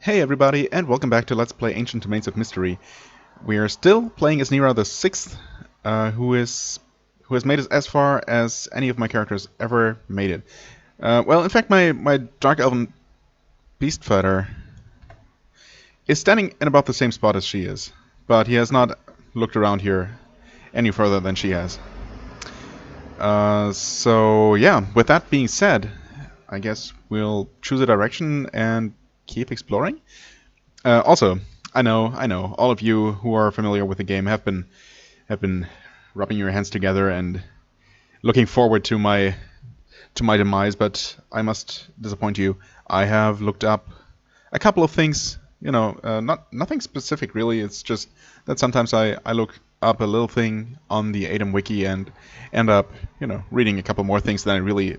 Hey everybody, and welcome back to Let's Play Ancient Domains of Mystery. We are still playing as Nira the Sixth, who has made it as far as any of my characters ever made it. Well, in fact, my Dark Elven Beast Fighter is standing in about the same spot as she is, but he has not looked around here any further than she has. So yeah, with that being said, I guess we'll choose a direction and keep exploring. Also, I know, all of you who are familiar with the game have been rubbing your hands together and looking forward to my demise, but I must disappoint you. I have looked up a couple of things, nothing specific really. It's just that sometimes I look up a little thing on the ADoM wiki and end up, reading a couple more things than I really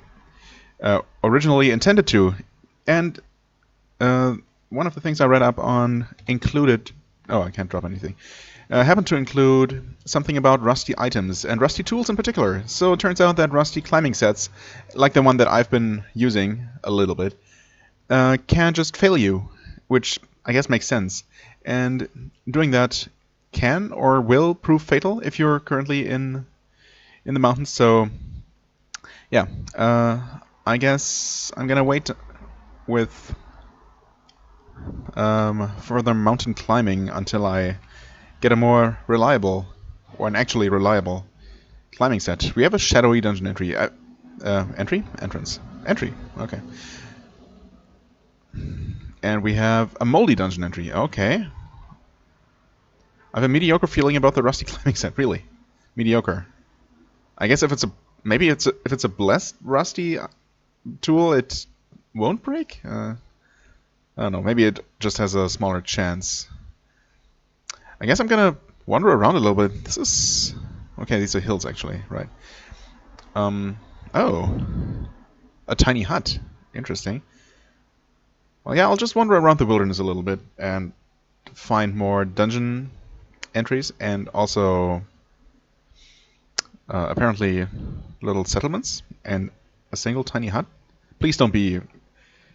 originally intended to. And one of the things I read up on included... Oh, I can't drop anything. Happened to include something about rusty items, and rusty tools in particular. So it turns out that rusty climbing sets, like the one that I've been using a little bit, can just fail you, which I guess makes sense. And doing that can or will prove fatal if you're currently in the mountains. So, yeah, I guess I'm gonna wait with further mountain climbing until I get a more reliable, or an actually reliable climbing set. We have a shadowy dungeon entry. Entrance. Entry. Okay. And we have a moldy dungeon entry. Okay. I have a mediocre feeling about the rusty climbing set. Really, mediocre. I guess if it's a blessed rusty tool, it won't break. I don't know, maybe it just has a smaller chance. I guess I'm gonna wander around a little bit. This is... Okay, these are hills actually, right. Oh. A tiny hut. Interesting. Well, yeah, I'll just wander around the wilderness a little bit and find more dungeon entries and also apparently little settlements and a single tiny hut. Please don't be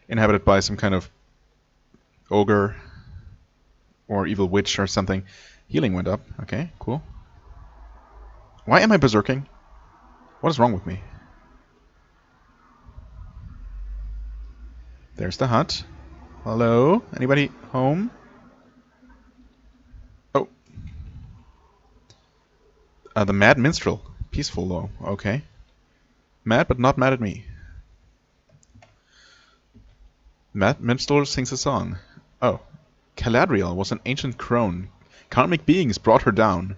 inhabited by some kind of ogre or evil witch or something. Healing went up. Okay, cool. Why am I berserking? What is wrong with me? There's the hut. Hello? Anybody home? Oh. The Mad Minstrel. Peaceful though. Okay. Mad but not mad at me. Mad Minstrel sings a song. Oh. Galadriel was an ancient crone. Karmic beings brought her down.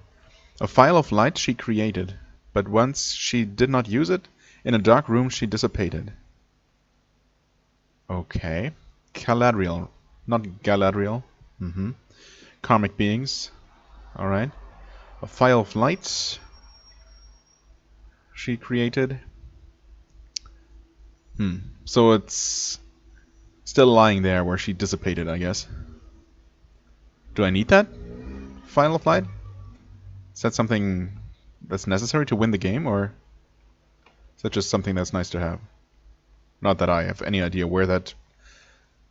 A phial of light she created, but once she did not use it, in a dark room she dissipated. Okay. Galadriel. Not Galadriel. Karmic beings. Alright. A phial of light she created. So it's still lying there where she dissipated, I guess. Do I need that? Phial of light? Is that something that's necessary to win the game, or is that just something that's nice to have? Not that I have any idea where that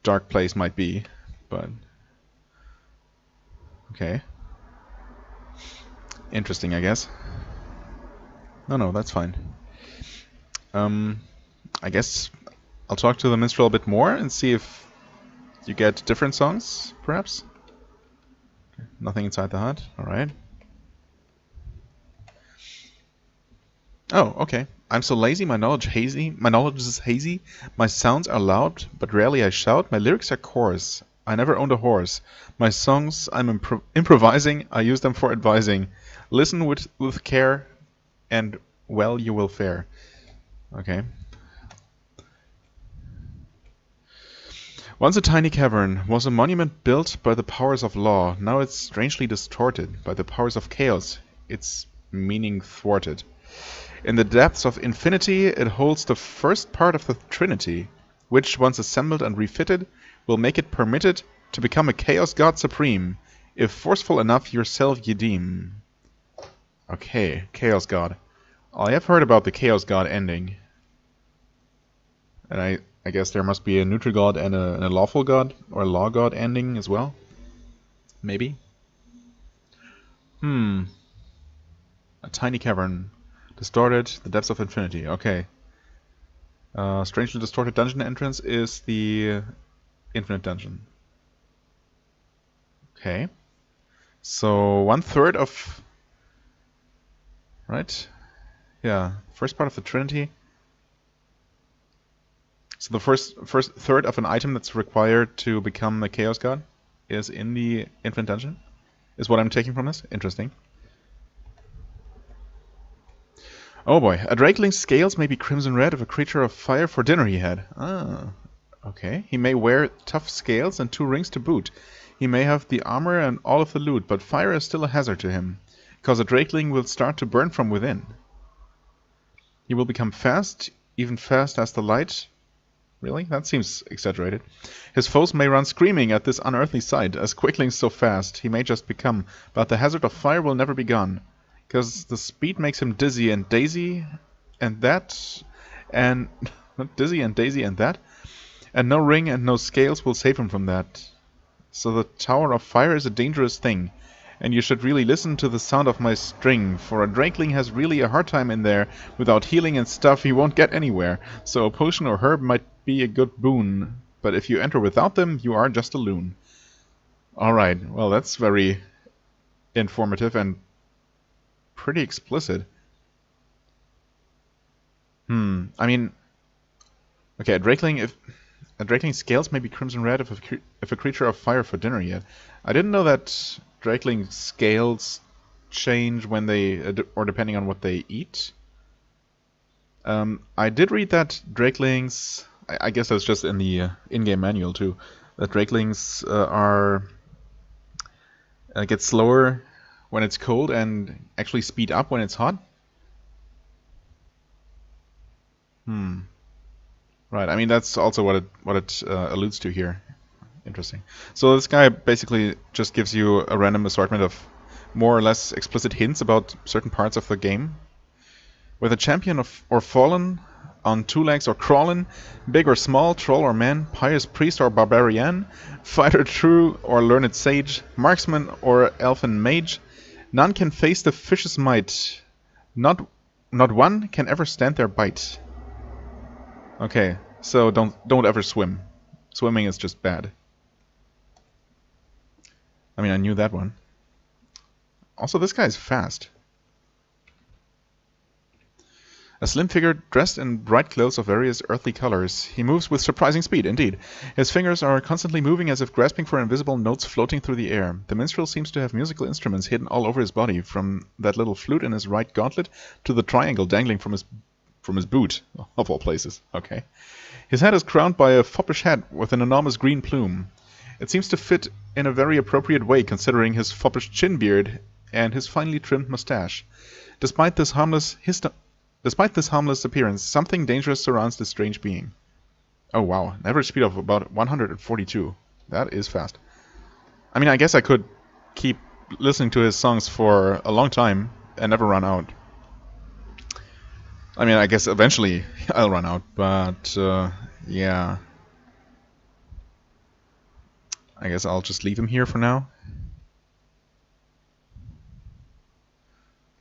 dark place might be, but... Okay. Interesting, I guess. No, that's fine. I guess I'll talk to the minstrel a bit more and see if you get different songs, perhaps? Nothing inside the hut. Alright. Oh, okay. I'm so lazy, my knowledge is hazy, my sounds are loud, but rarely I shout, my lyrics are coarse, I never owned a horse, my songs I'm improvising, I use them for advising, listen with care, and well you will fare. Okay. Once a tiny cavern was a monument built by the powers of law. Now it's strangely distorted by the powers of chaos, its meaning thwarted. In the depths of infinity it holds the first part of the Trinity, which, once assembled and refitted, will make it permitted to become a chaos god supreme, if forceful enough yourself ye deem. Okay, chaos god. I have heard about the chaos god ending. And I guess there must be a neutral god and a lawful god, or a law god ending as well. Maybe. A tiny cavern. Distorted, the depths of infinity. Okay. Strangely distorted dungeon entrance is the infinite dungeon. Okay. So 1/3 of... Right? Yeah, first part of the Trinity. So the first third of an item that's required to become a Chaos God is in the Infinite Dungeon, is what I'm taking from this. Interesting. Oh boy, a Drakeling's scales may be crimson red if a creature of fire for dinner he had. Ah, okay. He may wear tough scales and 2 rings to boot. He may have the armor and all of the loot, but fire is still a hazard to him, because a Drakeling will start to burn from within. He will become fast, even fast as the light. Really? That seems exaggerated. His foes may run screaming at this unearthly sight. As Quickling's so fast, he may just become, but the hazard of fire will never be gone. Because the speed makes him dizzy and daisy and that, and dizzy and daisy and that, and no ring and no scales will save him from that. So the Tower of Fire is a dangerous thing, and you should really listen to the sound of my string, for a Drakeling has really a hard time in there. Without healing and stuff he won't get anywhere, so a potion or herb might be a good boon, but if you enter without them, you are just a loon. Alright, well that's very informative and pretty explicit. I mean, okay, a Drakeling scales may be crimson red if a creature of fire for dinner yet. I didn't know that Drakeling scales change when they, or depending on what they eat. I did read that Drakelings, I guess that's just in the in-game manual too, that Drakelings get slower when it's cold and actually speed up when it's hot. Right, I mean that's also what it alludes to here. Interesting. So this guy basically just gives you a random assortment of more or less explicit hints about certain parts of the game. Whether champion or fallen, on 2 legs or crawling, big or small, troll or man, pious priest or barbarian, fighter true or learned sage, marksman or elfin mage, none can face the fish's might. Not one can ever stand their bite. Okay, so don't ever swim. Swimming is just bad. I mean, I knew that one. Also, this guy is fast. A slim figure dressed in bright clothes of various earthly colors. He moves with surprising speed, indeed. His fingers are constantly moving as if grasping for invisible notes floating through the air. The minstrel seems to have musical instruments hidden all over his body, from that little flute in his right gauntlet to the triangle dangling from his boot, of all places. Okay. His head is crowned by a foppish hat with an enormous green plume. It seems to fit in a very appropriate way considering his foppish chin beard and his finely trimmed mustache. Despite this harmless appearance, something dangerous surrounds this strange being. Oh wow, an average speed of about 142. That is fast. I mean, I guess I could keep listening to his songs for a long time and never run out. I mean, I guess eventually I'll run out, but yeah. I guess I'll just leave him here for now.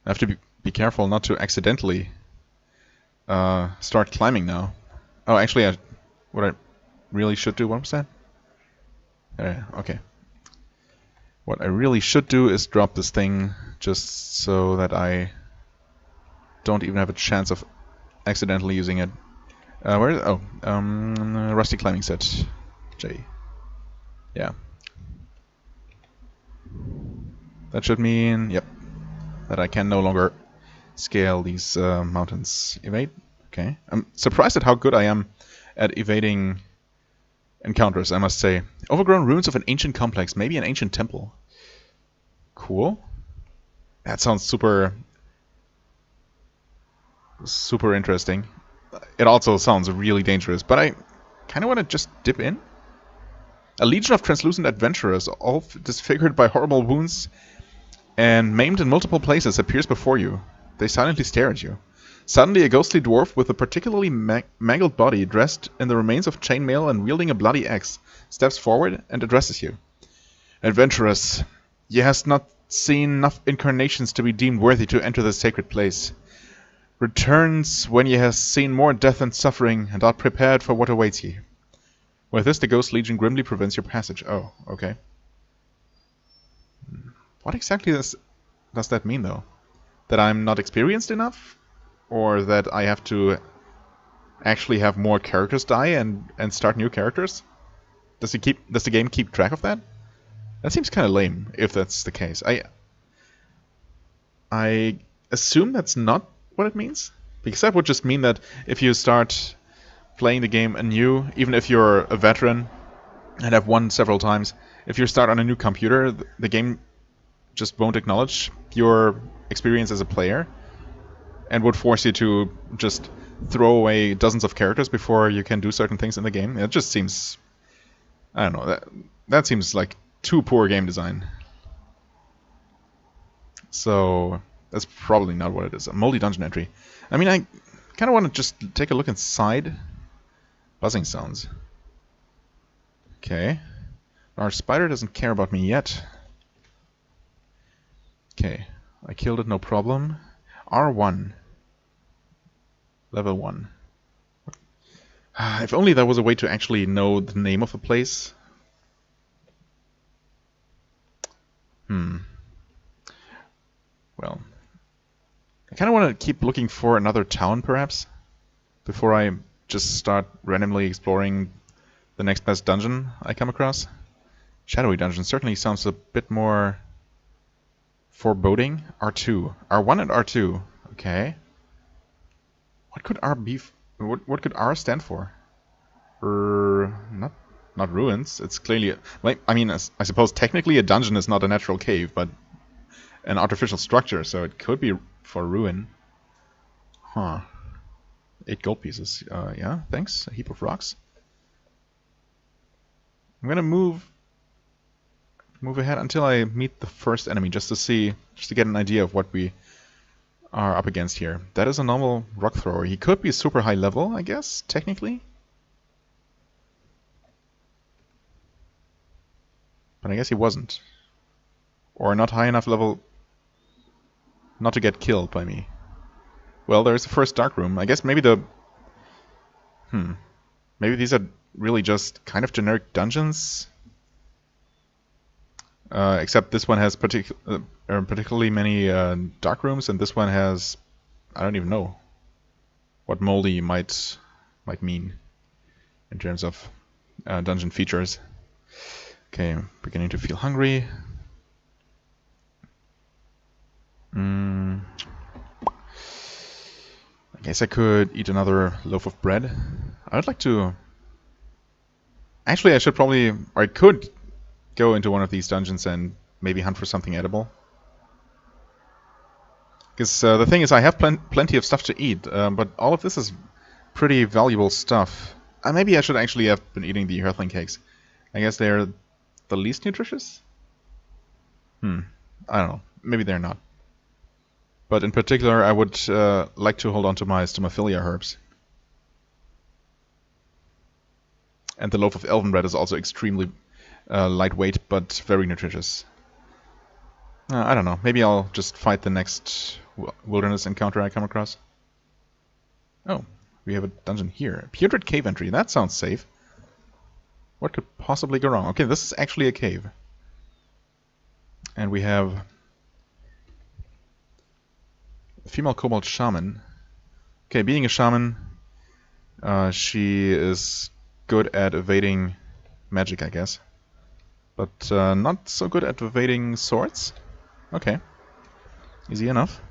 I have to be careful not to accidentally start climbing now. Oh, actually, what I really should do, what was that? Okay. What I really should do is drop this thing just so that I don't even have a chance of accidentally using it. Where is it? Oh, Rusty Climbing Set. J. Yeah. That should mean, yep, that I can no longer scale these mountains. Evade? Okay. I'm surprised at how good I am at evading encounters, I must say. Overgrown ruins of an ancient complex, maybe an ancient temple. Cool. That sounds super interesting. It also sounds really dangerous, but I kind of want to just dip in. A legion of translucent adventurers, all disfigured by horrible wounds and maimed in multiple places, appears before you. They silently stare at you. Suddenly, a ghostly dwarf with a particularly mangled body, dressed in the remains of chainmail and wielding a bloody axe, steps forward and addresses you. Adventurers, ye hast not seen enough incarnations to be deemed worthy to enter this sacred place. Returns when ye have seen more death and suffering, and are prepared for what awaits ye. With this, the Ghost Legion grimly prevents your passage. Oh, okay. What exactly does that mean, though? That I'm not experienced enough? Or that I have to actually have more characters die and start new characters? Does the game keep track of that? That seems kind of lame, if that's the case. I assume that's not what it means? Because that would just mean that if you start playing the game anew, even if you're a veteran and have won several times, if you start on a new computer, the game just won't acknowledge your experience as a player and would force you to just throw away dozens of characters before you can do certain things in the game. It just seems... I don't know. That seems like too poor game design. So that's probably not what it is. A moldy dungeon entry. I mean, I kind of want to just take a look inside. Buzzing sounds. Okay. Our spider doesn't care about me yet. Okay. I killed it, no problem. R1. Level 1. If only there was a way to actually know the name of a place. Well, I kind of want to keep looking for another town, perhaps, before I just start randomly exploring the next best dungeon I come across. Shadowy dungeon certainly sounds a bit more foreboding. R2. R1 and R2. Okay. What could R be? What could R stand for? Not ruins. It's clearly... I mean, I suppose technically a dungeon is not a natural cave, but an artificial structure, so it could be for ruin. Huh. 8 gold pieces. Yeah, thanks. A heap of rocks. I'm gonna move ahead until I meet the first enemy, just to get an idea of what we are up against here. That is a normal rock thrower. He could be super high level, I guess, technically. But I guess he wasn't. Or not high enough level not to get killed by me. Well, there's the first dark room. I guess maybe maybe these are really just kind of generic dungeons? Except this one has particularly many dark rooms, and this one has... I don't even know what moldy might mean in terms of dungeon features. Okay, I'm beginning to feel hungry. I guess I could eat another loaf of bread. I would like to... Actually, I should probably... Or I could go into one of these dungeons and maybe hunt for something edible. Because the thing is, I have plenty of stuff to eat, but all of this is pretty valuable stuff. Maybe I should actually have been eating the earthling cakes. I guess they're the least nutritious? I don't know. Maybe they're not. But in particular, I would like to hold on to my stomophilia herbs. And the loaf of elven bread is also extremely lightweight, but very nutritious. I don't know. Maybe I'll just fight the next wilderness encounter I come across. Oh, we have a dungeon here. Putrid cave entry. That sounds safe. What could possibly go wrong? Okay, this is actually a cave. And we have a female kobold shaman. Okay, being a shaman, she is good at evading magic, I guess. But not so good at evading swords. Okay. Easy enough.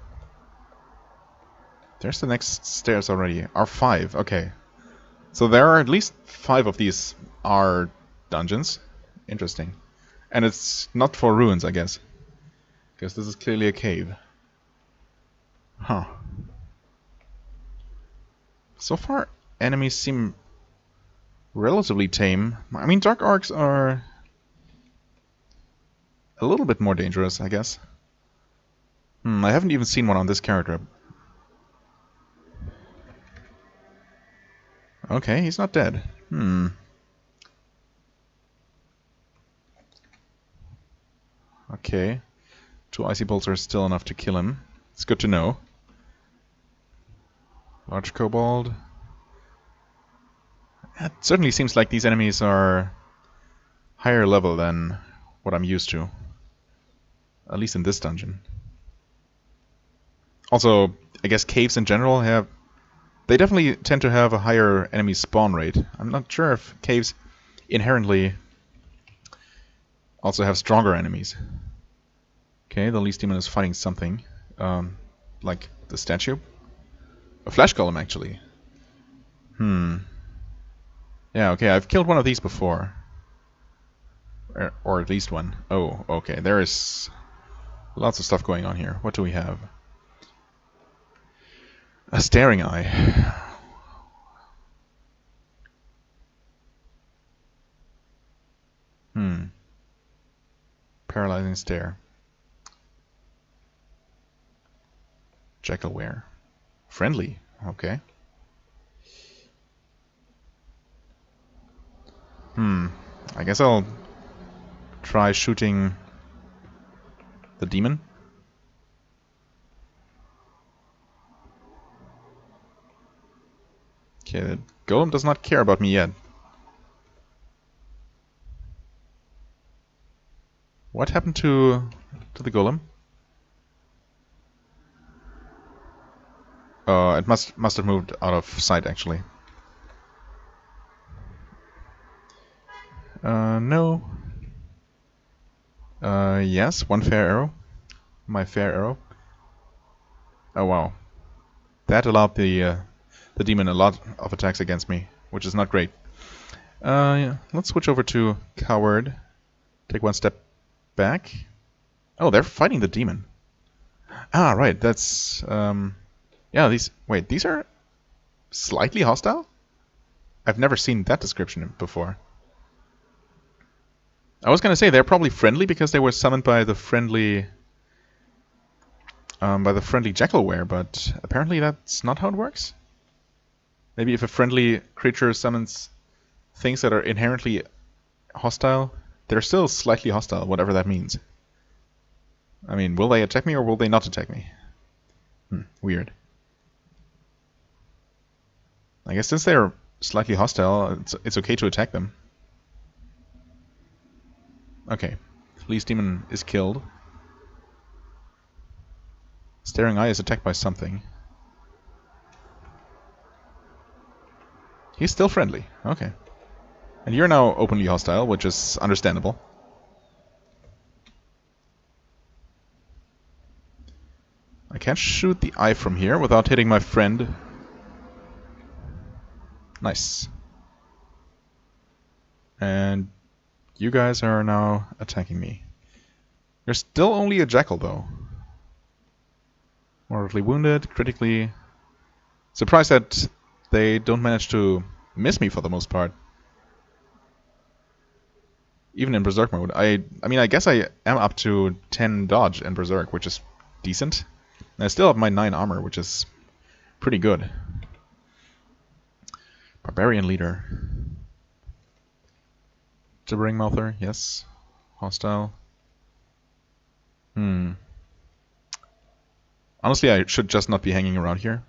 There's the next stairs already. R5, okay. So there are at least 5 of these R dungeons. Interesting. And it's not for ruins, I guess. Because this is clearly a cave. Huh. So far, enemies seem relatively tame. I mean, dark orcs are a little bit more dangerous, I guess. I haven't even seen one on this character. Okay, he's not dead. Okay. 2 icy bolts are still enough to kill him. It's good to know. Large kobold. It certainly seems like these enemies are higher level than what I'm used to. At least in this dungeon. Also, I guess caves in general have... They definitely tend to have a higher enemy spawn rate. I'm not sure if caves inherently also have stronger enemies. Okay, the Least Demon is fighting something. Like the statue. A flash golem, actually. Yeah, okay, I've killed one of these before. Or at least one. Oh, okay, there is lots of stuff going on here. What do we have? A staring eye. Paralyzing stare. Jackalware. Friendly. Okay. I guess I'll try shooting the demon. Okay, the golem does not care about me yet. What happened to the golem? It must have moved out of sight, actually. No. Yes, one fair arrow. My fair arrow. Oh wow. That allowed the demon a lot of attacks against me, which is not great. Yeah. Let's switch over to Coward. Take one step back. Oh, they're fighting the demon. Ah, right, that's... yeah, these are slightly hostile? I've never seen that description before. I was gonna say they're probably friendly because they were summoned by the friendly Jackalware, but apparently that's not how it works. Maybe if a friendly creature summons things that are inherently hostile, they're still slightly hostile, whatever that means. I mean, will they attack me or will they not attack me? Weird. I guess since they're slightly hostile, it's okay to attack them. Okay. Least Demon is killed. Staring Eye is attacked by something. He's still friendly. Okay. And you're now openly hostile, which is understandable. I can't shoot the eye from here without hitting my friend. Nice. And you guys are now attacking me. You're still only a jackal, though. Mortally wounded, critically... Surprised that they don't manage to miss me for the most part. Even in Berserk mode. I mean, I guess I am up to 10 dodge in Berserk, which is decent. And I still have my 9 armor, which is pretty good. Barbarian leader. Gibbering Mouther, yes. Hostile. Honestly, I should just not be hanging around here.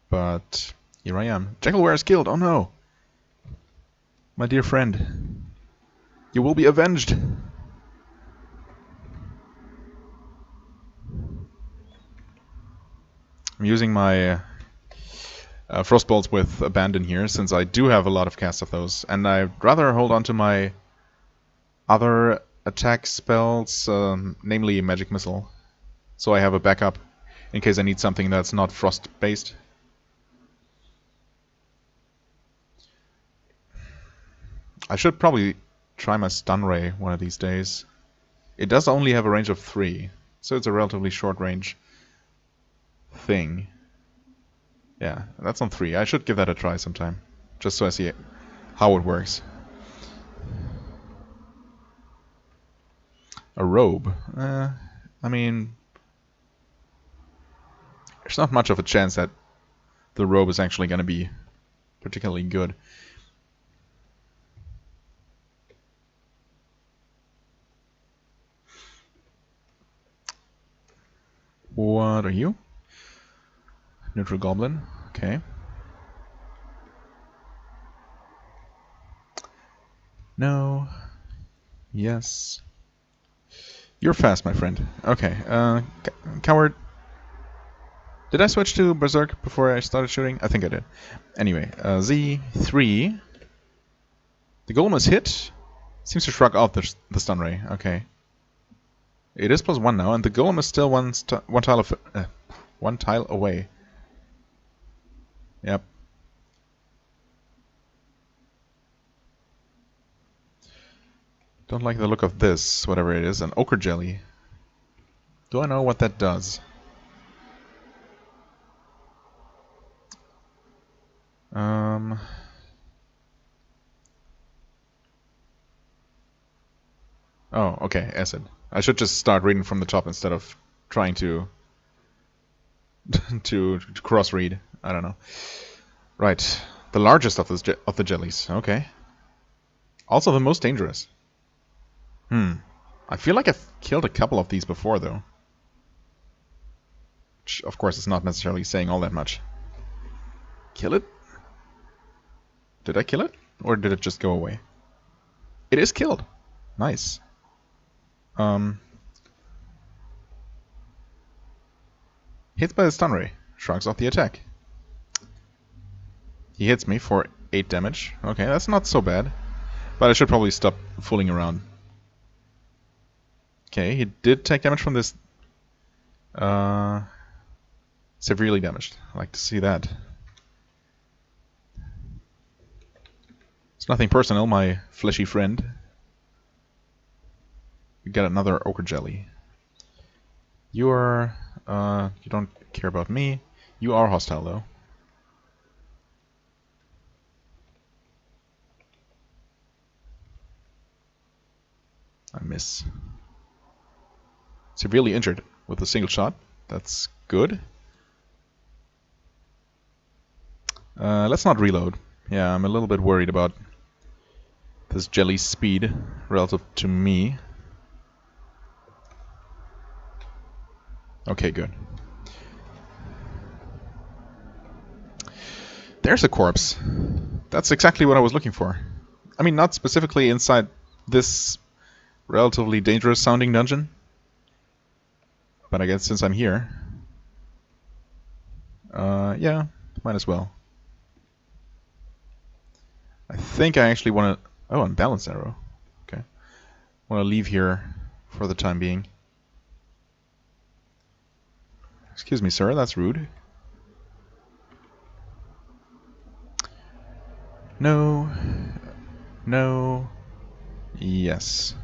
But here I am. Jackalware is killed, oh no! My dear friend. You will be avenged! I'm using my Frostbolts with Abandon here, since I do have a lot of casts of those. And I'd rather hold on to my other attack spells, namely Magic Missile. So I have a backup in case I need something that's not frost-based. I should probably try my Stun Ray one of these days. It does only have a range of 3, so it's a relatively short range thing. Yeah, that's on 3. I should give that a try sometime, just so I see how it works. A robe. I mean, there's not much of a chance that the robe is actually going to be particularly good. What are you? Neutral Goblin. Okay. No. Yes. You're fast, my friend. Okay. Coward. Did I switch to Berserk before I started shooting? I think I did. Anyway, Z3. The golem is hit. Seems to shrug off the stun ray. Okay. It is +1 now, and the golem is still one tile away. Yep. Don't like the look of this, whatever it is. An ochre jelly. Do I know what that does? Oh, okay, acid. I should just start reading from the top instead of trying to to cross-read. I don't know. Right, the largest of the jellies. Okay. Also the most dangerous. I feel like I've killed a couple of these before, though. Which, of course, is not necessarily saying all that much. Kill it? Did I kill it? Or did it just go away? It is killed. Nice. Hits by the stun ray. Shrugs off the attack. He hits me for 8 damage. Okay, that's not so bad. But I should probably stop fooling around. Okay, he did take damage from this. Severely damaged. I like to see that. It's nothing personal, my fleshy friend. We got another ochre jelly. You are... you don't care about me. You are hostile, though. I miss. Severely injured with a single shot. That's good. Let's not reload. Yeah, I'm a little bit worried about this jelly's speed relative to me. Okay, good. There's a corpse. That's exactly what I was looking for. I mean, not specifically inside this relatively dangerous sounding dungeon. But I guess since I'm here... yeah, might as well. I think I actually want to... Oh, unbalanced arrow. Okay. Want to leave here for the time being. Excuse me, sir, that's rude. No. No. Yes.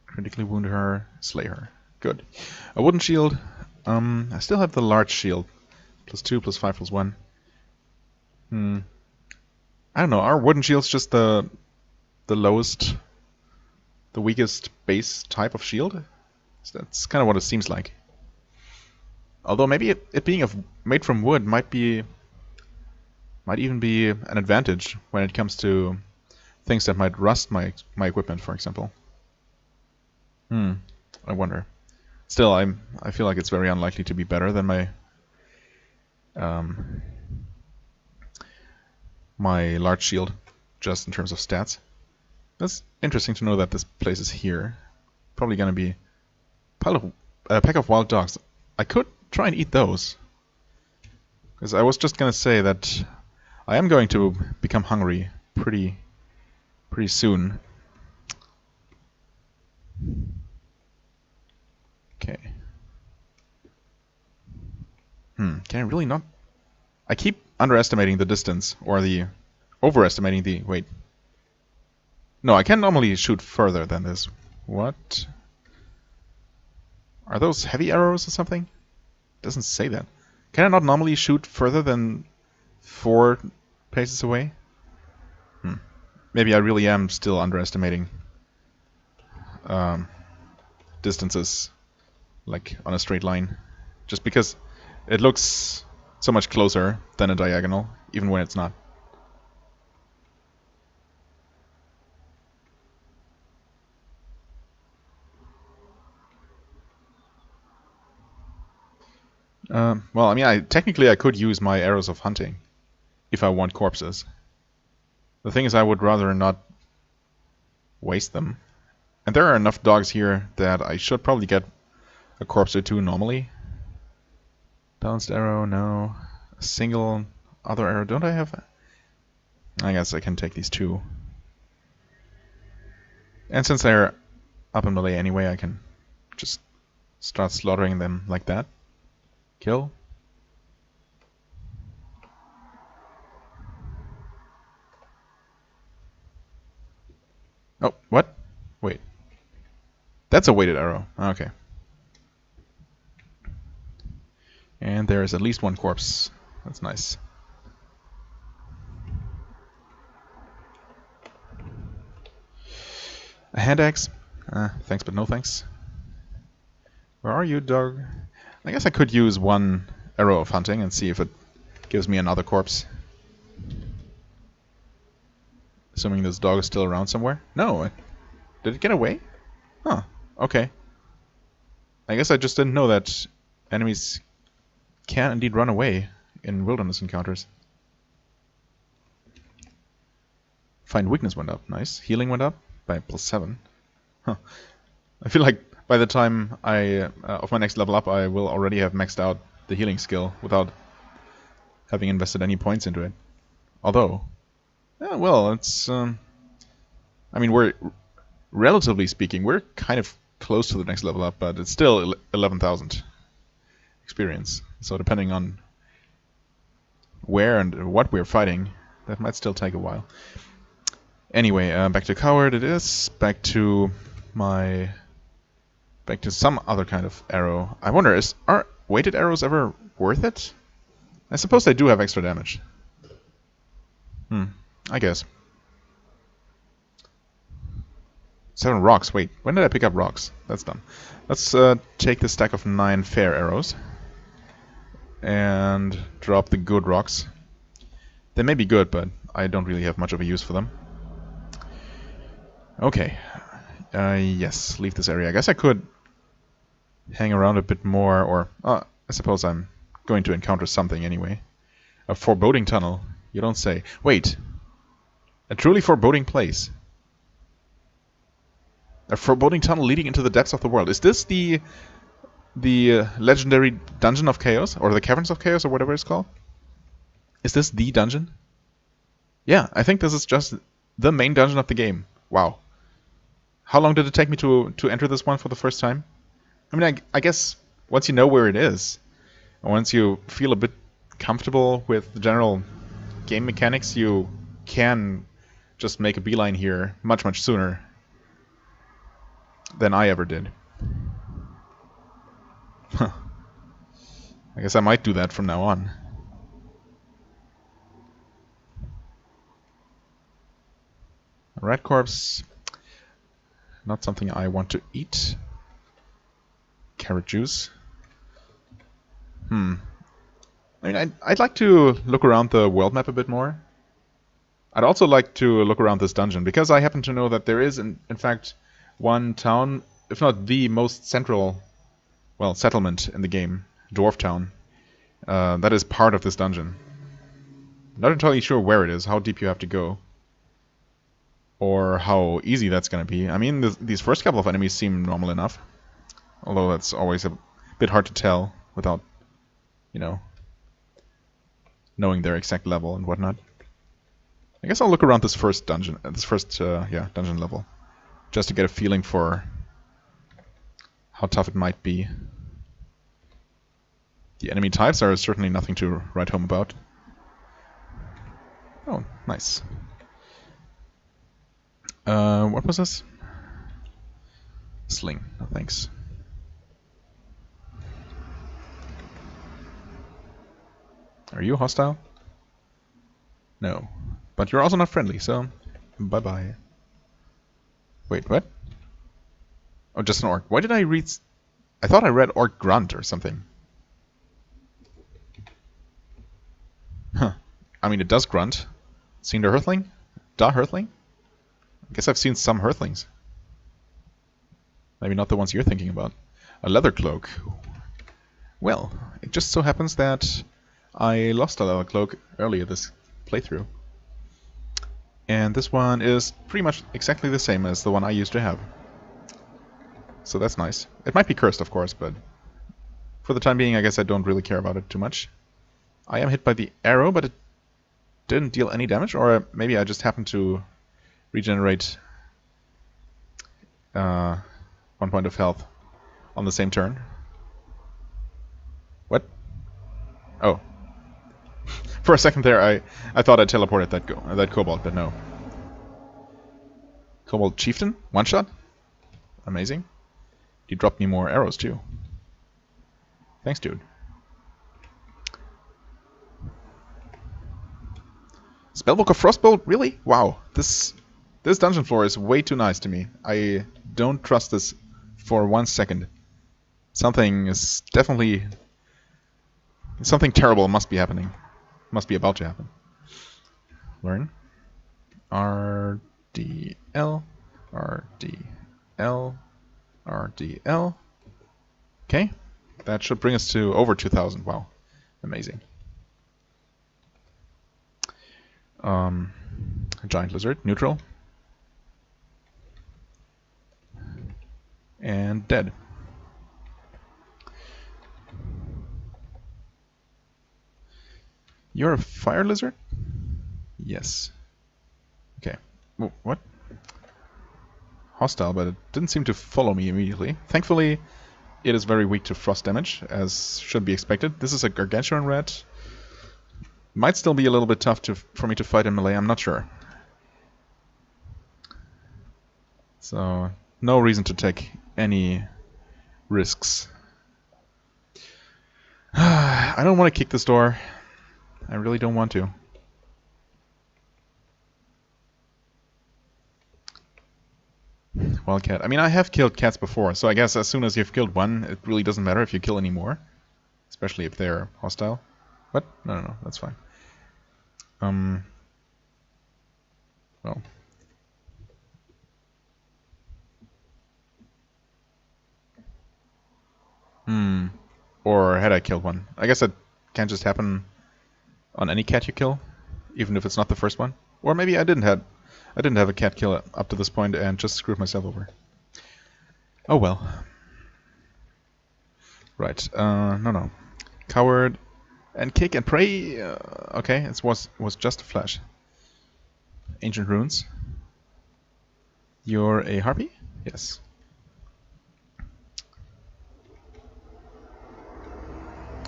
Critically wound her, slay her. Good. A wooden shield. I still have the large shield. +2, +5, +1. I don't know, are wooden shields just the lowest, the weakest base type of shield? So that's kind of what it seems like. Although maybe it being made from wood might even be an advantage when it comes to things that might rust my equipment, for example. I wonder. Still, I feel like it's very unlikely to be better than my my large shield, just in terms of stats. That's interesting to know that this place is here. Probably gonna be a pack of wild dogs. I could try and eat those, because I was just gonna say that I am going to become hungry pretty soon. Okay. Can I really not? I keep underestimating the distance, or overestimating the... Wait. No, I can normally shoot further than this. What? Are those heavy arrows or something? Doesn't say that. Can I not normally shoot further than 4 paces away? Maybe I really am still underestimating distances, like on a straight line. just because it looks so much closer than a diagonal, even when it's not. Well, I mean, technically I could use my arrows of hunting if I want corpses. The thing is, I would rather not waste them. And there are enough dogs here that I should probably get a corpse or two normally. Balanced arrow, no. A single other arrow, don't I have? I guess I can take these two. And since they're up in melee anyway, I can just start slaughtering them like that. Kill. Oh, what? Wait. That's a weighted arrow. Okay. And there is at least one corpse. That's nice. A hand axe? Thanks, but no thanks. Where are you, dog? I guess I could use one arrow of hunting and see if it gives me another corpse. Assuming this dog is still around somewhere. No. Did it get away? Huh. Okay. I guess I just didn't know that enemies can indeed run away in wilderness encounters. Find weakness went up. Nice. Healing went up by +7. Huh. I feel like by the time of my next level up, I will already have maxed out the healing skill without having invested any points into it. Although, yeah, well, it's... I mean, we're... Relatively speaking, we're kind of close to the next level up, but it's still 11,000 experience. So depending on where and what we're fighting, that might still take a while. Anyway, back to coward it is. Back to some other kind of arrow. I wonder, are weighted arrows ever worth it? I suppose they do have extra damage. I guess. 7 rocks. Wait, when did I pick up rocks? That's dumb. Let's take the stack of 9 fair arrows and drop the good rocks. They may be good, but I don't really have much of a use for them. Okay. Yes, leave this area. I guess I could hang around a bit more, or I suppose I'm going to encounter something anyway. A foreboding tunnel. You don't say. Wait. A truly foreboding place. A foreboding tunnel leading into the depths of the world. Is this the legendary Dungeon of Chaos? Or the Caverns of Chaos, or whatever it's called? Is this the dungeon? Yeah, I think this is just the main dungeon of the game. Wow. How long did it take me to enter this one for the first time? I mean, I guess once you know where it is, and once you feel a bit comfortable with the general game mechanics, you can just make a beeline here much, much sooner than I ever did. Huh. I guess I might do that from now on. A rat corpse. Not something I want to eat. Carrot juice. I mean, I'd like to look around the world map a bit more. I'd also like to look around this dungeon, because I happen to know that there is, in fact, one town, if not the most central, well, settlement in the game, Dwarf Town, that is part of this dungeon. Not entirely sure where it is, how deep you have to go, or how easy that's going to be. I mean, these first couple of enemies seem normal enough, although that's always a bit hard to tell without, you know, knowing their exact level and whatnot. I guess I'll look around this first dungeon, dungeon level, just to get a feeling for how tough it might be. The enemy types are certainly nothing to write home about. Oh, nice. What was this? Sling. No thanks. Are you hostile? No. But you're also not friendly, so bye-bye. Wait, what? Oh, just an orc. Why did I read... I thought I read orc grunt or something. Huh. I mean, it does grunt. Seen the Hearthling? Da Hearthling? I guess I've seen some Hearthlings. Maybe not the ones you're thinking about. A leather cloak. Well, it just so happens that I lost a leather cloak earlier this playthrough. And this one is pretty much exactly the same as the one I used to have. So that's nice. It might be cursed, of course, but for the time being, I guess I don't really care about it too much. I am hit by the arrow, but it didn't deal any damage, or maybe I just happened to regenerate 1 point of health on the same turn. What? Oh. For a second there, I thought I teleported that kobold, but no. Kobold Chieftain? One shot? Amazing. He dropped me more arrows too. Thanks, dude. Spellbook of Frostbolt? Really? Wow. This dungeon floor is way too nice to me. I don't trust this for 1 second. Something is definitely... Something terrible must be happening. Must be about to happen. Learn. RDL. RDL. RDL. Okay. That should bring us to over 2,000. Wow. Amazing. Giant lizard. Neutral. And dead. You're a fire lizard? Yes. Okay. What? Hostile, but it didn't seem to follow me immediately. Thankfully, it is very weak to frost damage, as should be expected. This is a gargantuan rat. Might still be a little bit tough for me to fight in melee, I'm not sure. So, no reason to take any risks. I don't want to kick this door. I really don't want to. Wildcat. I mean, I have killed cats before, so I guess as soon as you've killed one, it really doesn't matter if you kill any more. Especially if they're hostile. What? No, that's fine. Well. Or had I killed one? I guess that can't just happen on any cat you kill, even if it's not the first one. Or maybe I didn't have a cat kill up to this point and just screwed myself over. Oh well. Right. No. Coward and kick and pray. Okay, it was just a flash. Ancient runes. You're a harpy? Yes.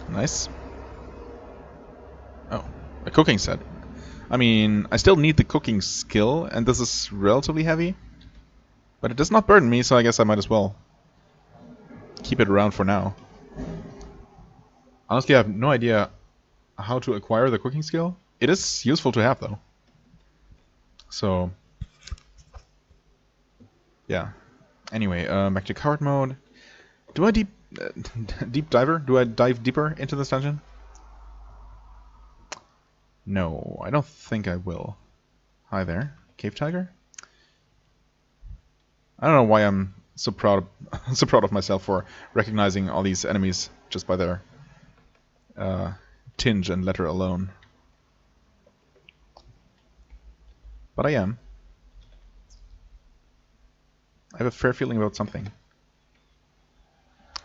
Nice. Oh, a cooking set. I mean, I still need the cooking skill, and this is relatively heavy. But it does not burden me, so I guess I might as well keep it around for now. Honestly, I have no idea how to acquire the cooking skill. It is useful to have, though. So, yeah. Anyway, back to coward mode. Do I deep diver? Do I dive deeper into this dungeon? No, I don't think I will. Hi there, cave tiger. I don't know why I'm so proud of myself for recognizing all these enemies just by their tinge and letter alone. But I am. I have a fair feeling about something.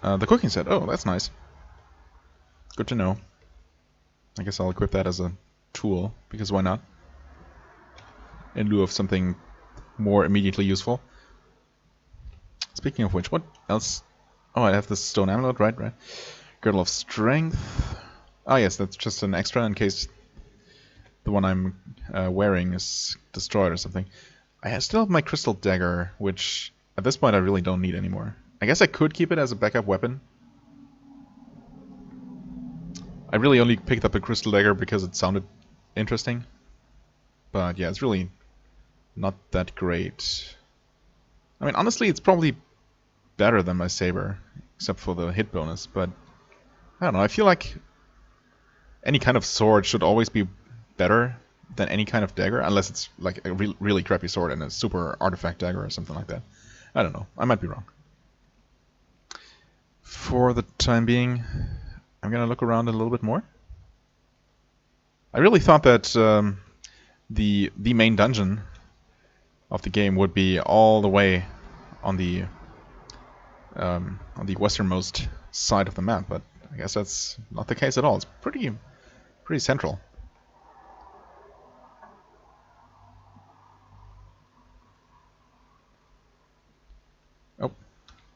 The cooking set. Oh, that's nice. Good to know. I guess I'll equip that as a tool, because why not? In lieu of something more immediately useful. Speaking of which, what else? Oh, I have this stone amulet, right? Girdle of Strength. Ah, yes, that's just an extra in case the one I'm wearing is destroyed or something. I still have my crystal dagger, which at this point I really don't need anymore. I guess I could keep it as a backup weapon. I really only picked up a crystal dagger because it sounded interesting. But yeah, it's really not that great. I mean, honestly, it's probably better than my saber, except for the hit bonus, but I don't know, I feel like any kind of sword should always be better than any kind of dagger, unless it's like a really crappy sword and a super artifact dagger or something like that. I don't know. I might be wrong. For the time being, I'm gonna look around a little bit more. I really thought that the main dungeon of the game would be all the way on the westernmost side of the map, but I guess that's not the case at all. It's pretty central. Oh,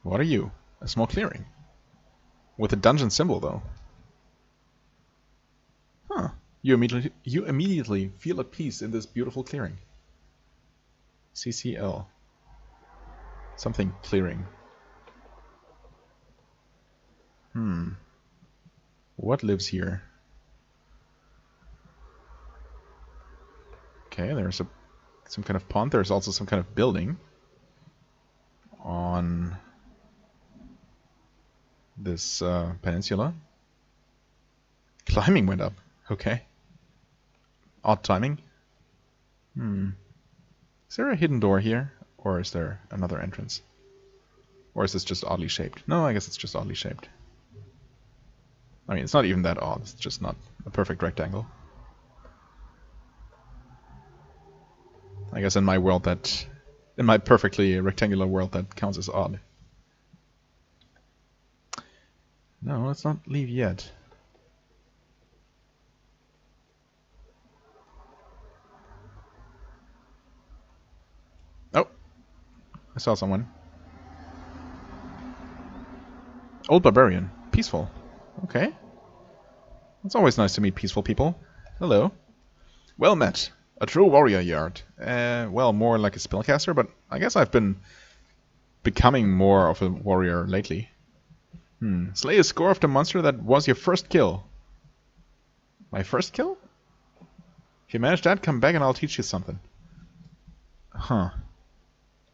what are you? A small clearing. With a dungeon symbol, though. Huh. You immediately feel at peace in this beautiful clearing. CCL. Something clearing. What lives here? Okay, there's some kind of pond. There's also some kind of building on this peninsula. Climbing went up. Okay. Odd timing. Is there a hidden door here? Or is there another entrance? Or is this just oddly shaped? No, I guess it's just oddly shaped. I mean, it's not even that odd. It's just not a perfect rectangle. I guess in my world in my perfectly rectangular world, that counts as odd. No, let's not leave yet. Oh, I saw someone. Old barbarian, peaceful. Okay. It's always nice to meet peaceful people. Hello. Well met. A true warrior yard. Well, more like a spellcaster, but I guess I've been becoming more of a warrior lately. Slay a score of the monster that was your first kill. My first kill? If you manage that, come back and I'll teach you something. Huh.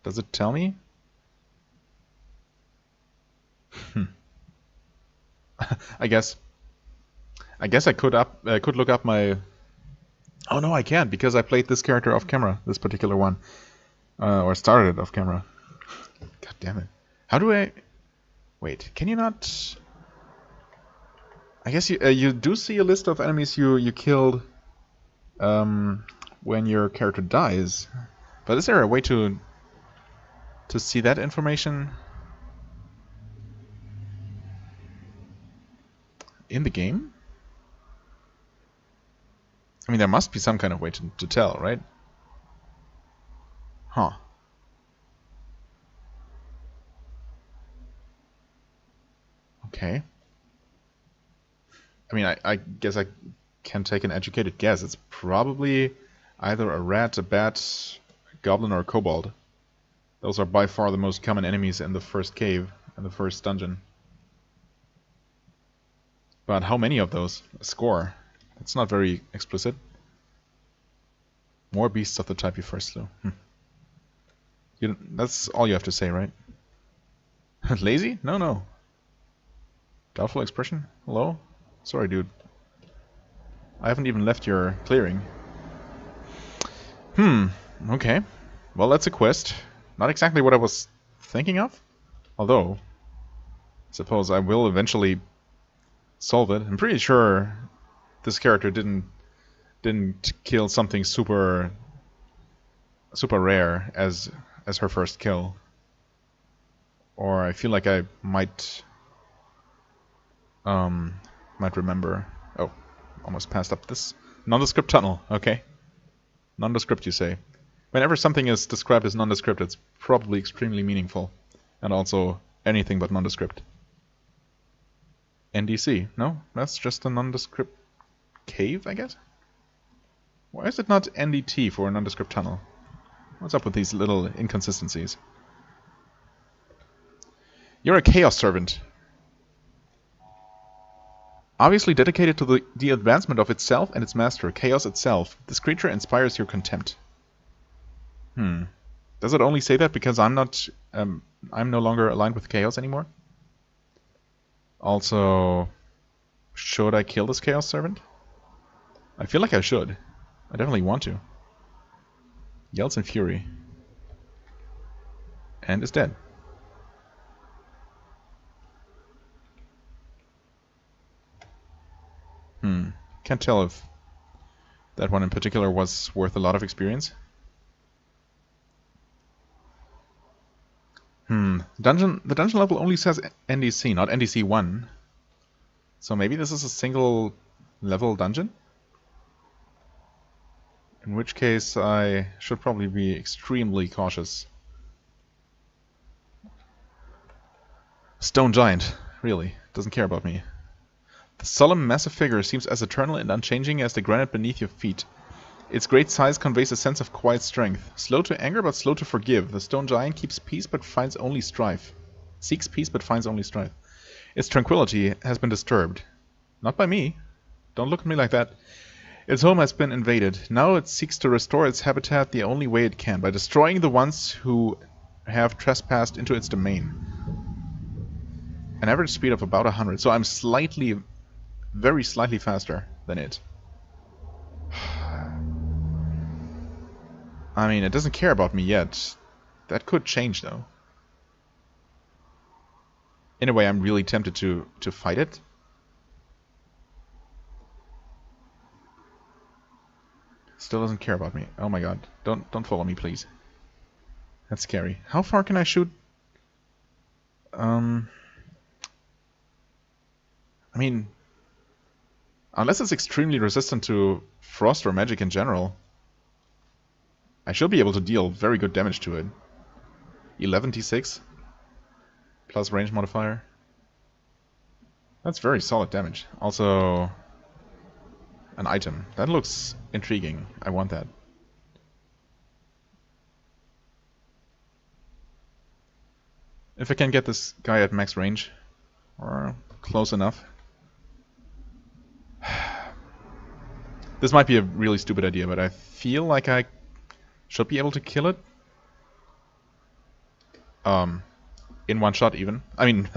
Does it tell me? I guess I could look up my... Oh no, I can't, because I played this character off camera, this particular one. Or started it off camera. God damn it. How do I... Wait, can you not... I guess you do see a list of enemies you killed when your character dies. But is there a way to see that information in the game? I mean, there must be some kind of way to tell, right? Huh. Okay. I mean, I guess I can take an educated guess. It's probably either a rat, a bat, a goblin, or a kobold. Those are by far the most common enemies in the first cave, in the first dungeon. But how many of those? A score. It's not very explicit. More beasts of the type you first slew. That's all you have to say, right? Lazy? No. Doubtful expression? Hello? Sorry, dude. I haven't even left your clearing. Okay. Well, that's a quest. Not exactly what I was thinking of. Although, I suppose I will eventually solve it. I'm pretty sure this character didn't kill something super rare as her first kill. Or I feel like I might remember. Oh, almost passed up this nondescript tunnel. Okay, nondescript, you say? Whenever something is described as nondescript, it's probably extremely meaningful, and also anything but nondescript. NDC? No, that's just a nondescript cave, I guess. Why is it not NDT for a nondescript tunnel? What's up with these little inconsistencies? You're a chaos servant. Obviously dedicated to the advancement of itself and its master, chaos itself. This creature inspires your contempt. Does it only say that because I'm no longer aligned with chaos anymore? Also, should I kill this chaos servant? I feel like I should. I definitely want to. Yells in fury. And is dead. Can't tell if that one in particular was worth a lot of experience. The dungeon level only says NDC, not NDC 1. So maybe this is a single level dungeon? In which case I should probably be extremely cautious. Stone giant, really, doesn't care about me. The solemn massive figure seems as eternal and unchanging as the granite beneath your feet. Its great size conveys a sense of quiet strength. Slow to anger but slow to forgive, the stone giant keeps peace but finds only strife. Seeks peace but finds only strife. Its tranquility has been disturbed. Not by me. Don't look at me like that. Its home has been invaded. Now it seeks to restore its habitat the only way it can, by destroying the ones who have trespassed into its domain. An average speed of about 100, so I'm very slightly faster than it. I mean, it doesn't care about me yet. That could change, though. In a way, I'm really tempted to fight it. Still doesn't care about me. Oh my god. Don't follow me, please. That's scary. How far can I shoot? I mean, unless it's extremely resistant to frost or magic in general, I should be able to deal very good damage to it. 11 d6 plus range modifier. That's very solid damage. Also, an item. That looks intriguing. I want that. If I can get this guy at max range, or close enough. This might be a really stupid idea, but I feel like I should be able to kill it. In one shot even. I mean,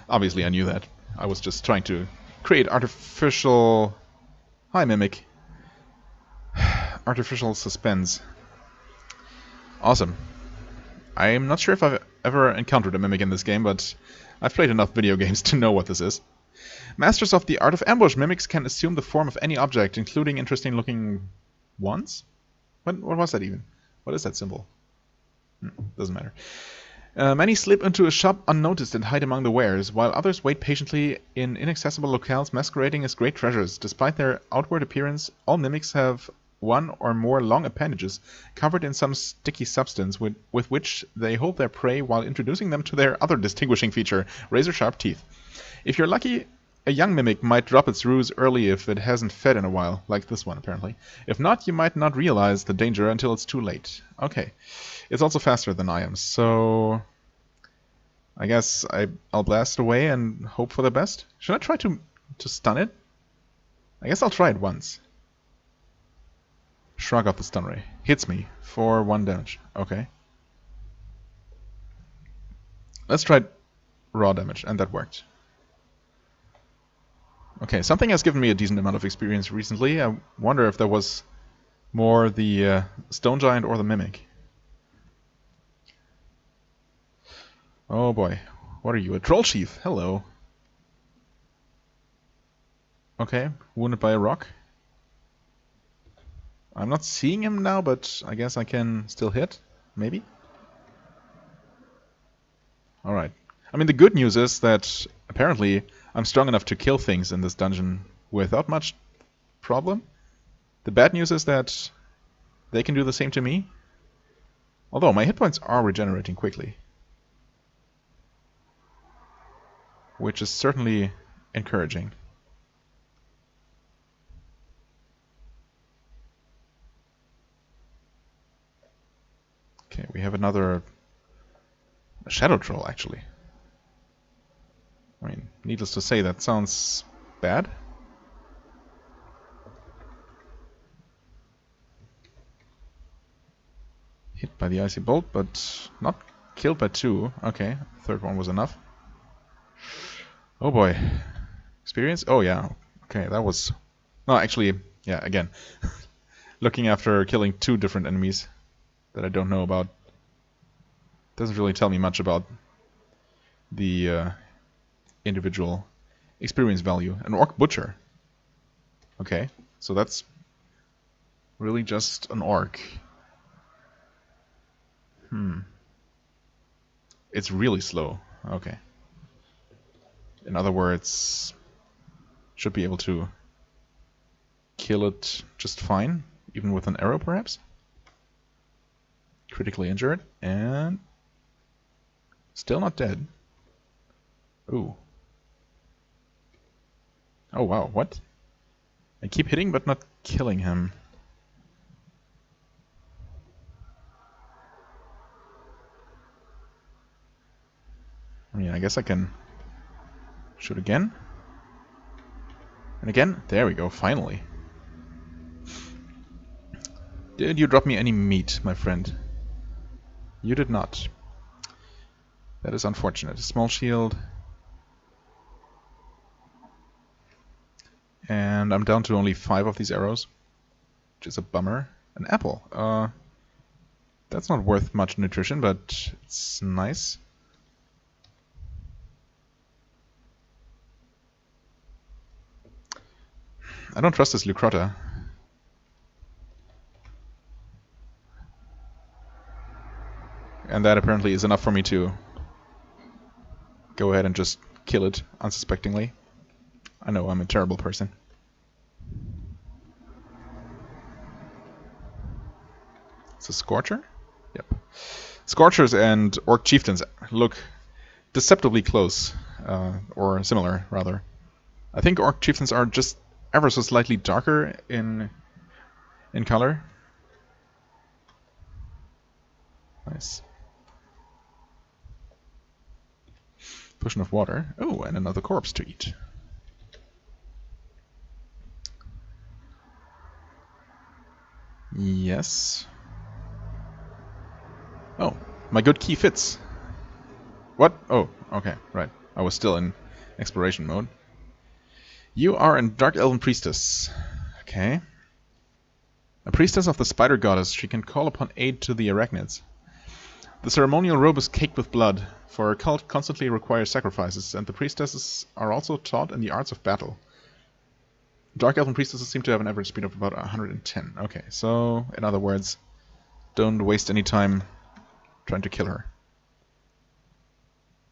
obviously I knew that. I was just trying to create artificial... Hi, Mimic. Artificial suspense. Awesome. I'm not sure if I've ever encountered a Mimic in this game, but I've played enough video games to know what this is. Masters of the art of ambush, mimics can assume the form of any object, including interesting looking ones? What was that even? What is that symbol? Doesn't matter. Many slip into a shop unnoticed and hide among the wares, while others wait patiently in inaccessible locales masquerading as great treasures. Despite their outward appearance, all mimics have one or more long appendages covered in some sticky substance with which they hold their prey while introducing them to their other distinguishing feature, razor-sharp teeth. If you're lucky, a young mimic might drop its ruse early if it hasn't fed in a while, like this one apparently. If not, you might not realize the danger until it's too late. Okay. It's also faster than I am, so I guess I'll blast away and hope for the best. Should I try to stun it? I guess I'll try it once. Shrug off the stun ray. Hits me for 1 damage. Okay. Let's try raw damage, and that worked. Okay, something has given me a decent amount of experience recently. I wonder if there was more the Stone Giant or the Mimic. Oh boy, what are you? A Troll Chief, hello. Okay, wounded by a rock. I'm not seeing him now, but I guess I can still hit, maybe? Alright. I mean, the good news is that apparently I'm strong enough to kill things in this dungeon without much problem. The bad news is that they can do the same to me. Although my hit points are regenerating quickly. Which is certainly encouraging. Okay, we have another Shadow Troll, actually. I mean, needless to say, that sounds bad. Hit by the Icy Bolt, but not killed by 2. Okay, third one was enough. Oh boy. Experience? Oh yeah. Okay, that was... No, actually, Yeah, again, looking after killing 2 different enemies that I don't know about doesn't really tell me much about the individual experience value. An orc butcher. Okay, so that's really just an orc. It's really slow. Okay. In other words, should be able to kill it just fine, even with an arrow perhaps. Critically injured, and still not dead. Ooh. Oh wow, what? I keep hitting but not killing him. I mean, I guess I can shoot again. And again. There we go, finally. Did you drop me any meat, my friend? You did not. That is unfortunate. A small shield. And I'm down to only 5 of these arrows, which is a bummer. An apple. That's not worth much nutrition, but it's nice. I don't trust this Lucrota. And that apparently is enough for me to go ahead and just kill it unsuspectingly. I know I'm a terrible person. It's a Scorcher? Yep. Scorchers and Orc Chieftains look deceptively close, or similar, rather. I think Orc Chieftains are just ever so slightly darker in color. Nice. Potion of water. Oh, and another corpse to eat. Yes. Oh, my good key fits. What? Oh, okay, right. I was still in exploration mode. You are a Dark Elven Priestess. Okay. A priestess of the Spider Goddess, she can call upon aid to the Arachnids. The ceremonial robe is caked with blood, for her cult constantly requires sacrifices, and the priestesses are also taught in the arts of battle. Dark Elven Priestesses seem to have an average speed of about 110. Okay, so, in other words, don't waste any time trying to kill her.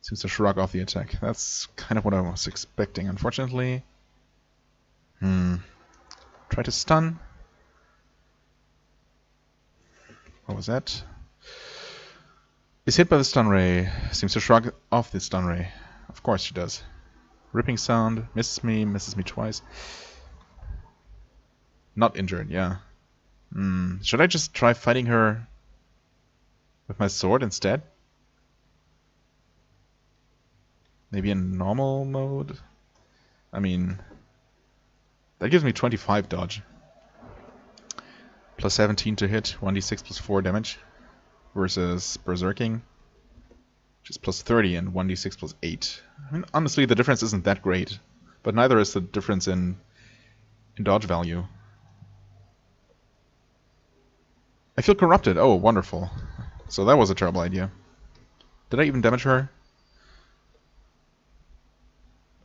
Seems to shrug off the attack. That's kind of what I was expecting, unfortunately. Try to stun. What was that? Is hit by the stun ray. Seems to shrug off the stun ray. Of course she does. Ripping sound. Misses me twice. Not injured, yeah. Should I just try fighting her with my sword instead? Maybe in normal mode? I mean, that gives me 25 dodge. Plus 17 to hit, 1d6 plus 4 damage. Versus Berserking, which is plus 30 and 1d6 plus 8. I mean, honestly, the difference isn't that great. But neither is the difference in dodge value. I feel corrupted. Oh, wonderful. So that was a terrible idea. Did I even damage her?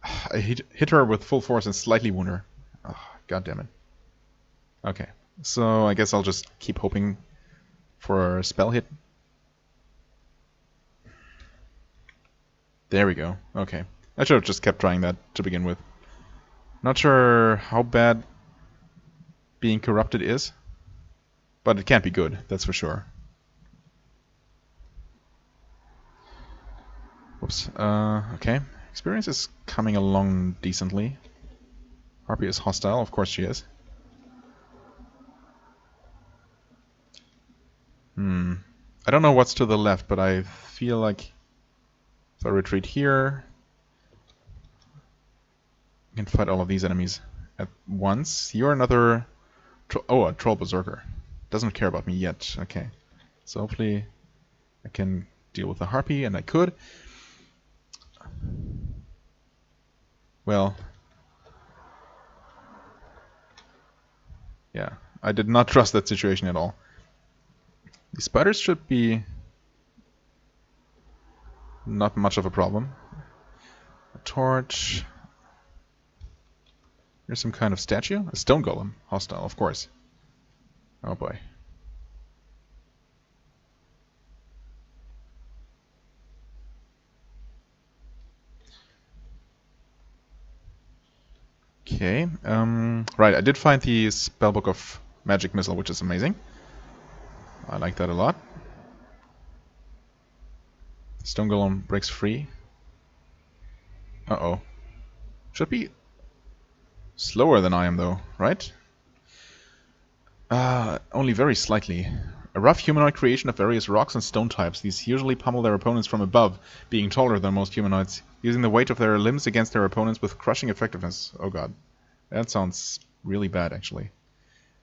I hit her with full force and slightly wound her. Oh, God damn it. Okay, so I guess I'll just keep hoping for a spell hit. There we go. Okay. I should have just kept trying that to begin with. Not sure how bad being corrupted is, but it can't be good, that's for sure. Whoops. Okay. Experience is coming along decently. Harpy is hostile, of course she is. I don't know what's to the left, but I feel like if I retreat here, I can fight all of these enemies at once. You're another... a Troll Berserker. Doesn't care about me yet. Okay. So hopefully I can deal with the Harpy, and I could. Well... Yeah, I did not trust that situation at all. The spiders should be not much of a problem. A torch. Here's some kind of statue. A stone golem. Hostile, of course. Oh boy. Okay. Right, I did find the spellbook of Magic Missile, which is amazing. I like that a lot. Stone golem breaks free. Uh-oh. Should be slower than I am, though, right? Only very slightly. A rough humanoid creation of various rocks and stone types. These usually pummel their opponents from above, being taller than most humanoids, using the weight of their limbs against their opponents with crushing effectiveness. Oh god. That sounds really bad, actually.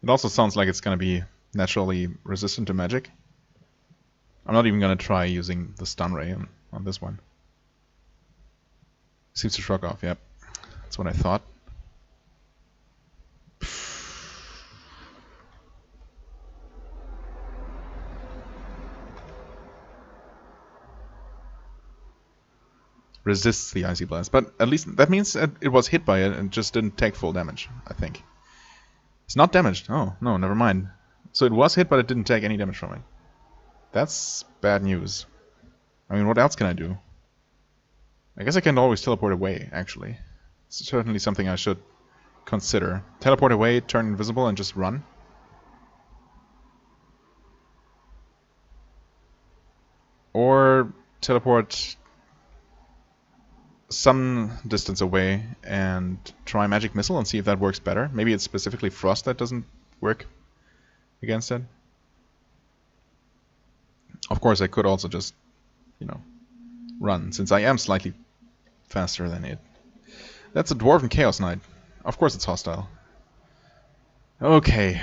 It also sounds like it's going to be naturally resistant to magic. I'm not even going to try using the stun ray on this one. Seems to shrug off, yep. That's what I thought. Resists the icy blast, but at least that means it was hit by it and just didn't take full damage, I think. It's not damaged. Oh, no, never mind. So it was hit, but it didn't take any damage from it. That's bad news. I mean, what else can I do? I guess I can always teleport away, actually. It's certainly something I should consider. Teleport away, turn invisible, and just run. Or teleport some distance away and try Magic Missile and see if that works better. Maybe it's specifically Frost that doesn't work against it. Of course, I could also just, you know, run, since I am slightly faster than it. That's a Dwarven Chaos Knight. Of course it's hostile. Okay,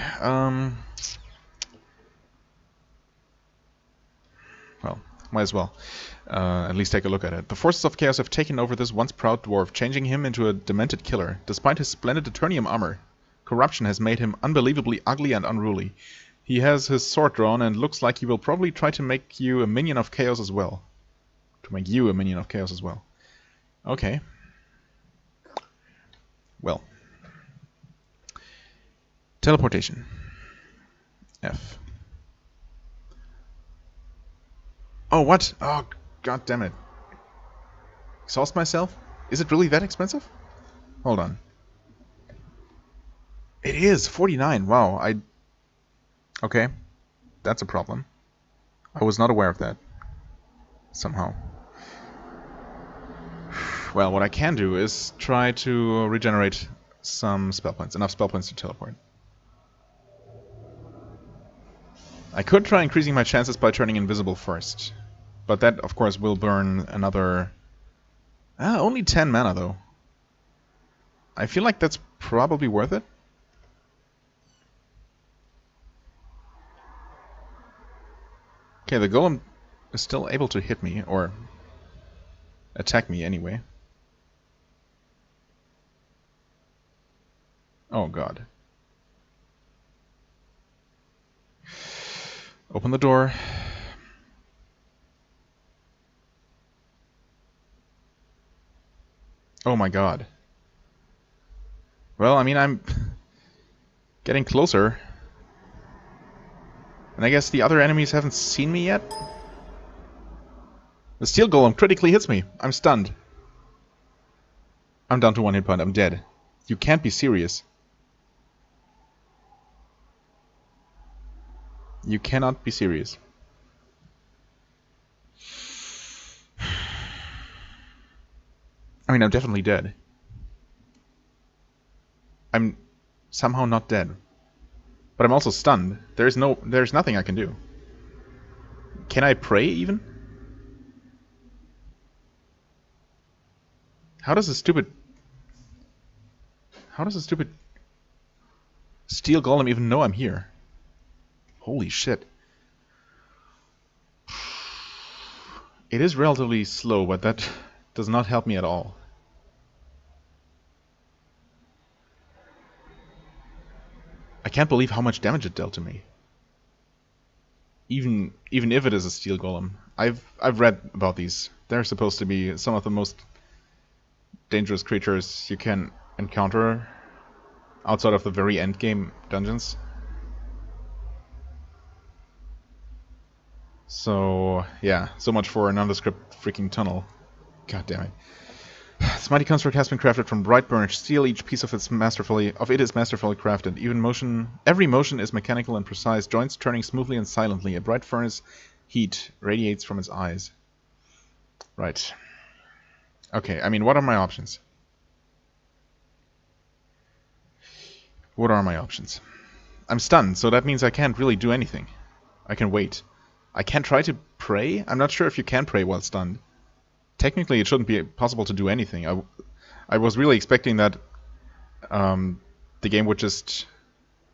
well, might as well. At least take a look at it. The forces of chaos have taken over this once proud dwarf, changing him into a demented killer. Despite his splendid Eternium armor, corruption has made him unbelievably ugly and unruly. He has his sword drawn and looks like he will probably try to make you a minion of chaos as well. Okay. Well. Teleportation. F. Oh, what? Oh, god damn it. Exhaust myself? Is it really that expensive? Hold on. It is! 49! Wow, okay. That's a problem. I was not aware of that. Somehow. Well, what I can do is try to regenerate some spell points. Enough spell points to teleport. I could try increasing my chances by turning invisible first. But that, of course, will burn another... only 10 mana, though. I feel like that's probably worth it. Okay, the golem is still able to hit me, or attack me anyway. Oh god. Open the door. Oh my god. Well, I mean, I'm getting closer. And I guess the other enemies haven't seen me yet? The steel golem critically hits me. I'm stunned. I'm down to 1 hit point. I'm dead. You can't be serious. You cannot be serious. I mean, I'm definitely dead. I'm somehow not dead. But I'm also stunned. There's nothing I can do. Can I pray even? How does a stupid steel golem even know I'm here? Holy shit. It is relatively slow, but that does not help me at all. can't believe how much damage it dealt to me. Even if it is a steel golem. I've read about these. They're supposed to be some of the most dangerous creatures you can encounter outside of the very end game dungeons. So yeah, so much for a nondescript freaking tunnel. God damn it. This mighty construct has been crafted from bright burnished steel. Each piece of it is masterfully crafted. Every motion is mechanical and precise. Joints turning smoothly and silently. A bright furnace heat radiates from its eyes. Right. Okay, I mean, what are my options? What are my options? I'm stunned, so that means I can't really do anything. I can wait. I can try to pray? I'm not sure if you can pray while stunned. Technically, it shouldn't be possible to do anything. I was really expecting that the game would just...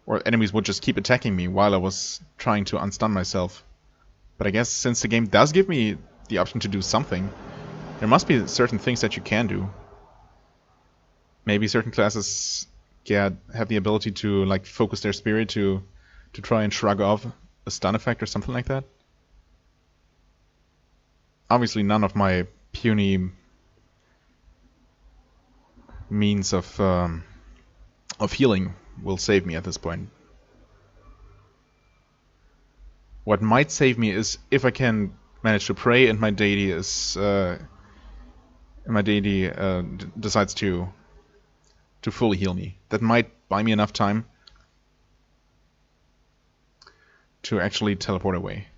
or enemies would just keep attacking me while I was trying to unstun myself. But I guess since the game does give me the option to do something, there must be certain things that you can do. Maybe certain classes have the ability to like focus their spirit to try and shrug off a stun effect or something like that. Obviously, none of my puny means of healing will save me at this point. What might save me is if I can manage to pray and my deity decides to fully heal me. That might buy me enough time to actually teleport away.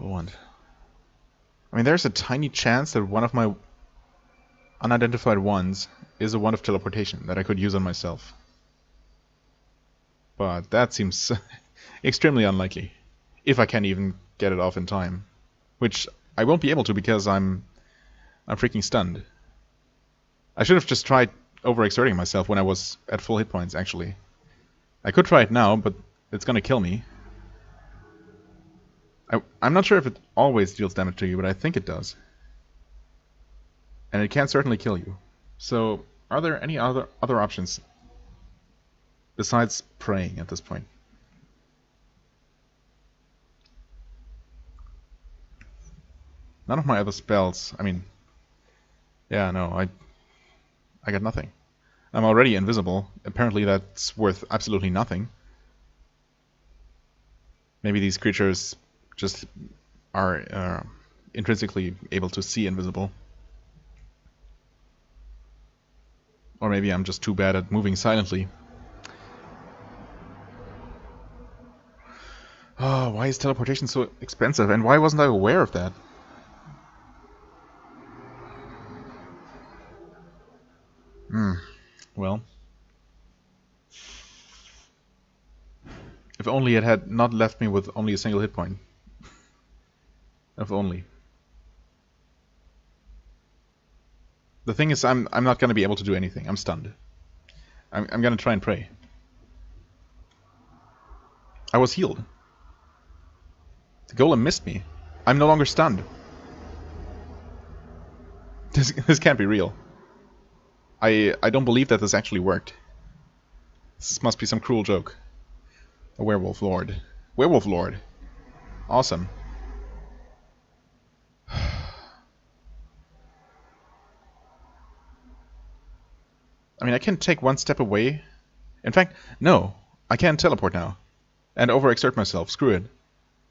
Wand. I mean, there's a tiny chance that one of my unidentified wands is a wand of teleportation that I could use on myself. But that seems extremely unlikely. If I can even get it off in time. Which I won't be able to because I'm freaking stunned. I should have just tried overexerting myself when I was at full hit points, actually. I could try it now, but it's gonna kill me. I'm not sure if it always deals damage to you, but I think it does. And it can certainly kill you. So, are there any other options besides praying at this point? None of my other spells, I mean... Yeah, no, I got nothing. I'm already invisible. Apparently that's worth absolutely nothing. Maybe these creatures just are intrinsically able to see invisible. Or maybe I'm just too bad at moving silently. Oh, why is teleportation so expensive? And why wasn't I aware of that? Well. If only it had not left me with only a single hit point. If only. The thing is, I'm not gonna be able to do anything. I'm stunned. I'm gonna try and pray. I was healed. The golem missed me. I'm no longer stunned. This can't be real. I don't believe that this actually worked. This must be some cruel joke. A werewolf lord. Werewolf lord. Awesome. I mean, I can take one step away. In fact, no. I can't teleport now. And overexert myself. Screw it.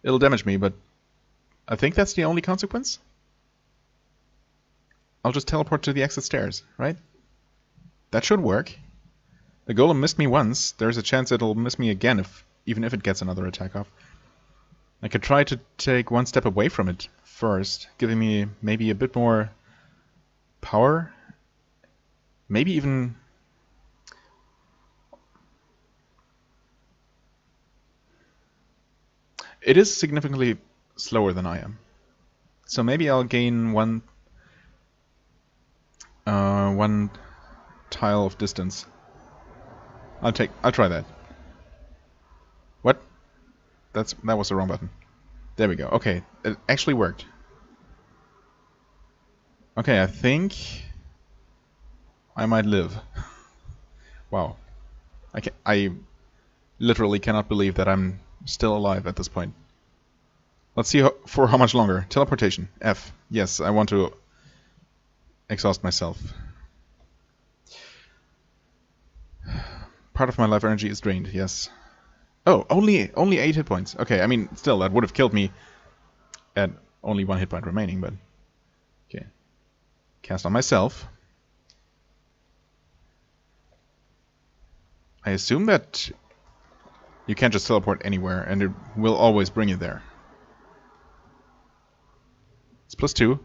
It'll damage me, but I think that's the only consequence? I'll just teleport to the exit stairs, right? That should work. The golem missed me once. There's a chance it'll miss me again, even if it gets another attack off. I could try to take one step away from it first, giving me maybe a bit more power. Maybe even... It is significantly slower than I am. So maybe I'll gain one tile of distance. I'll try that. What? that was the wrong button. There we go. Okay, it actually worked. Okay, I think I might live. Wow. I literally cannot believe that I'm still alive at this point. Let's see for how much longer. Teleportation. F. Yes, I want to exhaust myself. Part of my life energy is drained, yes. Oh, only 8 hit points. Okay, I mean, still, that would have killed me at only 1 hit point remaining, but... Okay. Cast on myself. I assume that you can't just teleport anywhere, and it will always bring you there. It's +2.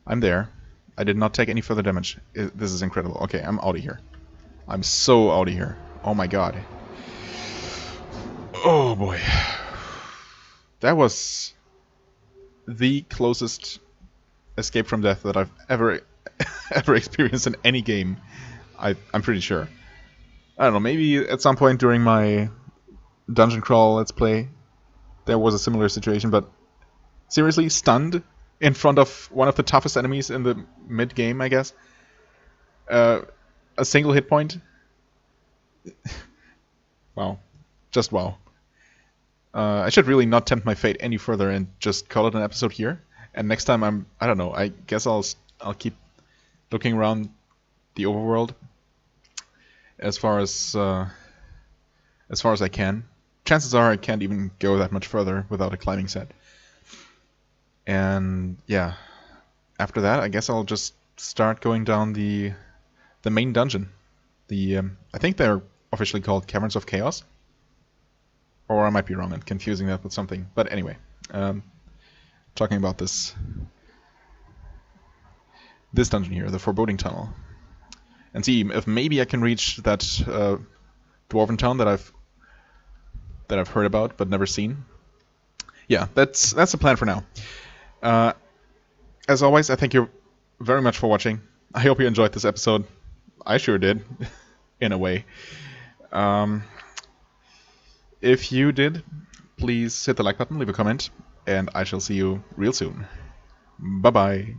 I'm there. I did not take any further damage. This is incredible. Okay, I'm out of here. I'm so out of here. Oh my god. Oh boy. That was the closest escape from death that I've ever experienced in any game. I'm pretty sure. I don't know, maybe at some point during my dungeon crawl let's play there was a similar situation, but seriously, stunned in front of one of the toughest enemies in the mid-game, I guess. A single hit point. Wow. Just wow. I should really not tempt my fate any further and just call it an episode here. And next time I don't know, I guess I'll keep looking around the overworld as far as I can. Chances are I can't even go that much further without a climbing set. And yeah, after that I guess I'll just start going down the main dungeon. I think they're officially called Caverns of Chaos. Or I might be wrong and confusing that with something. But anyway, talking about this dungeon here, the Foreboding Tunnel, and see if maybe I can reach that dwarven town that I've heard about but never seen. Yeah, that's the plan for now. As always, I thank you very much for watching. I hope you enjoyed this episode. I sure did, in a way. If you did, please hit the like button, leave a comment, and I shall see you real soon. Bye-bye.